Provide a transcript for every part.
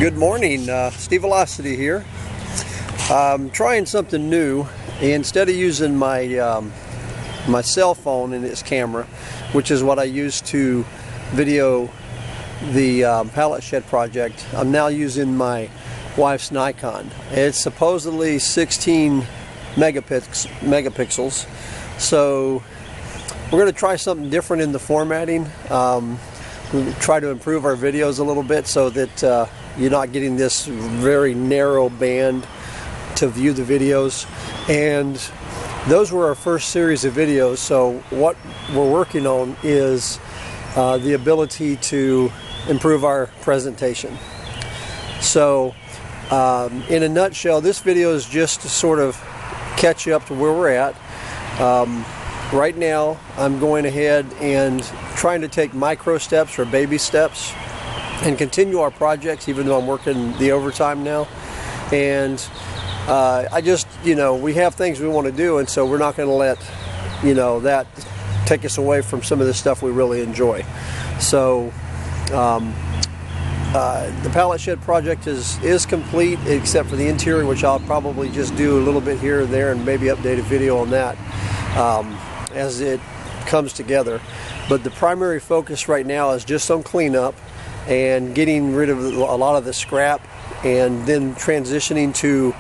Good morning, Steve Velocity here. I'm trying something new. Instead of using my my cell phone and its camera, which is what I use to video the pallet shed project, I'm now using my wife's Nikon. It's supposedly 16 megapixels, so we're going to try something different in the formatting. We'll try to improve our videos a little bit so that you're not getting this very narrow band to view the videos. And those were our first series of videos, so what we're working on is the ability to improve our presentation. So in a nutshell, this video is just to sort of catch you up to where we're at. Right now I'm going ahead and trying to take micro steps or baby steps and continue our projects, even though I'm working the overtime now. And I just, we have things we want to do, and so we're not going to let, that take us away from some of the stuff we really enjoy. So the pallet shed project is complete, except for the interior, which I'll probably just do a little bit here and there and maybe update a video on that as it comes together. But the primary focus right now is just on cleanup and getting rid of a lot of the scrap, and then transitioning to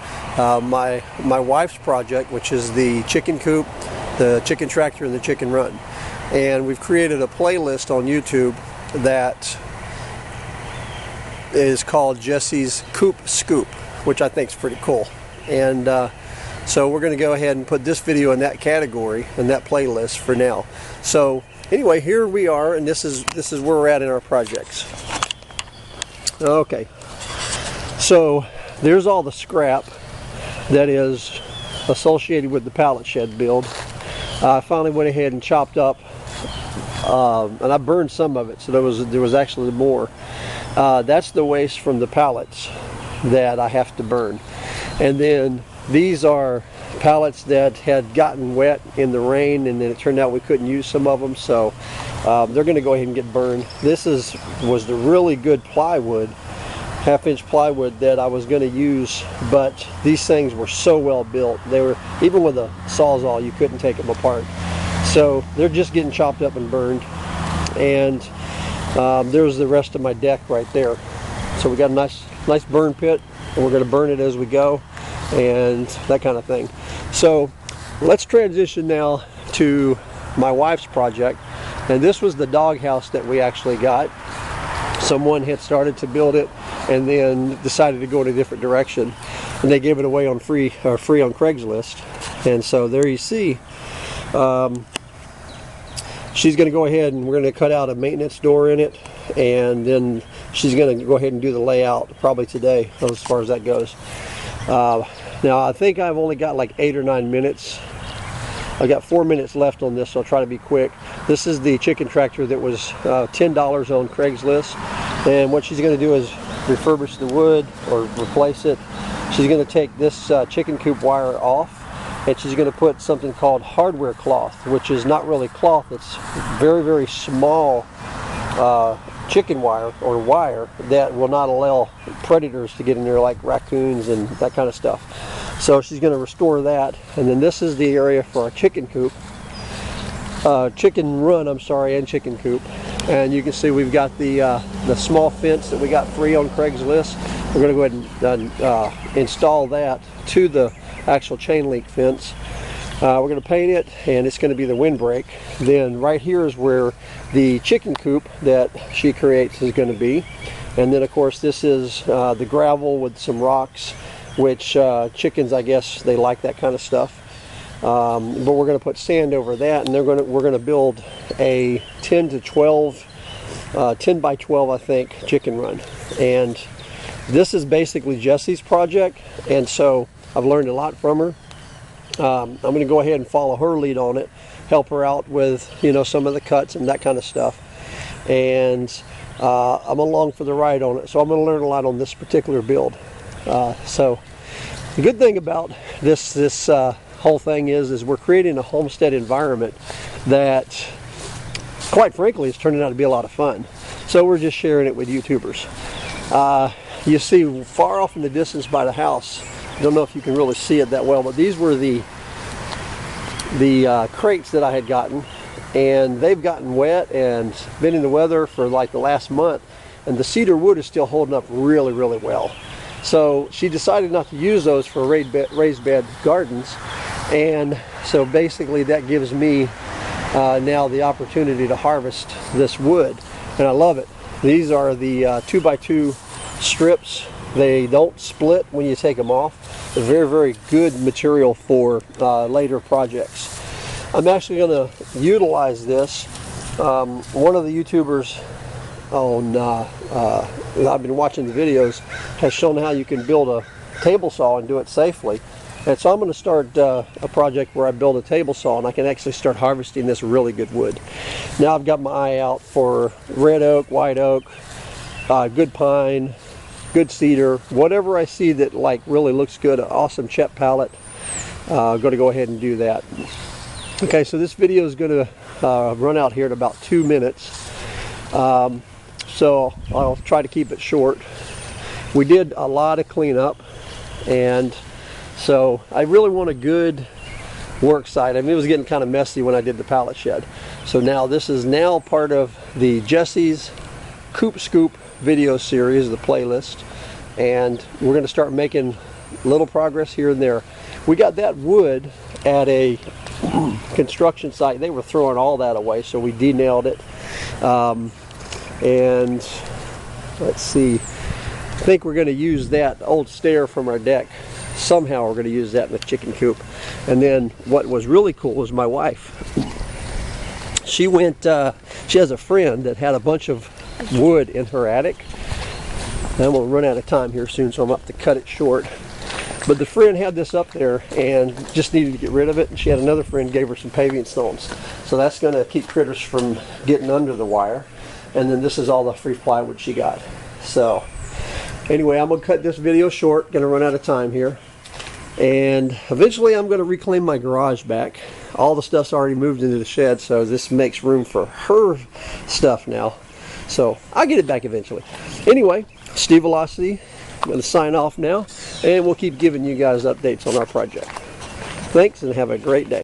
my wife's project, which is the chicken coop, the chicken tractor, and the chicken run. And we've created a playlist on YouTube that is called Jessie's Coop Scoop, which I think is pretty cool. And so we're going to go ahead and put this video in that category, in that playlist for now. So anyway, here we are, and this is where we're at in our projects. Okay, so there's all the scrap that is associated with the pallet shed build. I finally went ahead and chopped up, and I burned some of it, so there was actually more. That's the waste from the pallets that I have to burn. And then these are pallets that had gotten wet in the rain, and then it turned out we couldn't use some of them, so they're going to go ahead and get burned. This was the really good plywood, half-inch plywood that I was going to use, but these things were so well built. They were, even with a Sawzall, you couldn't take them apart. So they're just getting chopped up and burned. And there's the rest of my deck right there. So we got a nice burn pit, and we're going to burn it as we go, and that kind of thing. So let's transition now to my wife's project. And this was the doghouse that we actually got. Someone had started to build it and then decided to go in a different direction, and they gave it away on free on Craigslist. And so there you see, she's going to go ahead and we're going to cut out a maintenance door in it, and then she's going to go ahead and do the layout probably today as far as that goes. Now I think I've only got like 8 or 9 minutes. I got 4 minutes left on this, so I'll try to be quick. This is the chicken tractor that was $10 on Craigslist, and what she's going to do is refurbish the wood or replace it. She's going to take this chicken coop wire off, and she's going to put something called hardware cloth, which is not really cloth. It's very, very small chicken wire or wire that will not allow predators to get in there, like raccoons and that kind of stuff. So she's going to restore that. And then this is the area for our chicken coop, chicken run, I'm sorry, and chicken coop. And you can see we've got the small fence that we got free on Craigslist. We're going to go ahead and install that to the actual chain link fence. We're going to paint it, and it's going to be the windbreak. Then right here is where the chicken coop that she creates is going to be. And then of course this is the gravel with some rocks, which chickens, I guess, they like that kind of stuff. But we're going to put sand over that, and we're going to build a 10 by 12, I think, chicken run. And this is basically Jessie's project, and so I've learned a lot from her. I'm going to go ahead and follow her lead on it, help her out with some of the cuts and that kind of stuff. And I'm along for the ride on it, so I'm going to learn a lot on this particular build. So the good thing about this whole thing is we're creating a homestead environment that, quite frankly, is turning out to be a lot of fun. So we're just sharing it with YouTubers. You see far off in the distance by the house, I don't know if you can really see it that well, but these were the crates that I had gotten, and they've gotten wet and been in the weather for like the last month, and the cedar wood is still holding up really, really well. So she decided not to use those for raised bed gardens, and so basically that gives me now the opportunity to harvest this wood, and I love it. These are the 2x2 strips. They don't split when you take them off. They're very, very good material for later projects. I'm actually going to utilize this. One of the YouTubers on I've been watching the videos has shown how you can build a table saw and do it safely. And so I'm going to start a project where I build a table saw and I can actually start harvesting this really good wood. Now I've got my eye out for red oak, white oak, good pine, good cedar, whatever I see that like really looks good, an awesome Chet pallet. I'm going to go ahead and do that. Okay, so this video is going to run out here in about 2 minutes. So I'll try to keep it short. We did a lot of cleanup, and so I really want a good work site. I mean, it was getting kind of messy when I did the pallet shed. So now this is now part of the Jessie's Coop Scoop video series, the playlist, and we're going to start making little progress here and there. We got that wood at a construction site. They were throwing all that away, so we de-nailed it. And let's see, I think we're going to use that old stair from our deck. Somehow we're going to use that in the chicken coop. And then what was really cool was my wife. She went, she has a friend that had a bunch of wood in her attic. And we'll run out of time here soon, so I'm up to cut it short. But the friend had this up there and just needed to get rid of it, and she had another friend gave her some paving stones. So that's going to keep critters from getting under the wire. And then this is all the free plywood she got. So anyway, I'm going to cut this video short, going to run out of time here. And eventually I'm going to reclaim my garage back. All the stuff's already moved into the shed, so this makes room for her stuff now. So I'll get it back eventually. Anyway, Steve Velocity, I'm going to sign off now, and we'll keep giving you guys updates on our project. Thanks, and have a great day.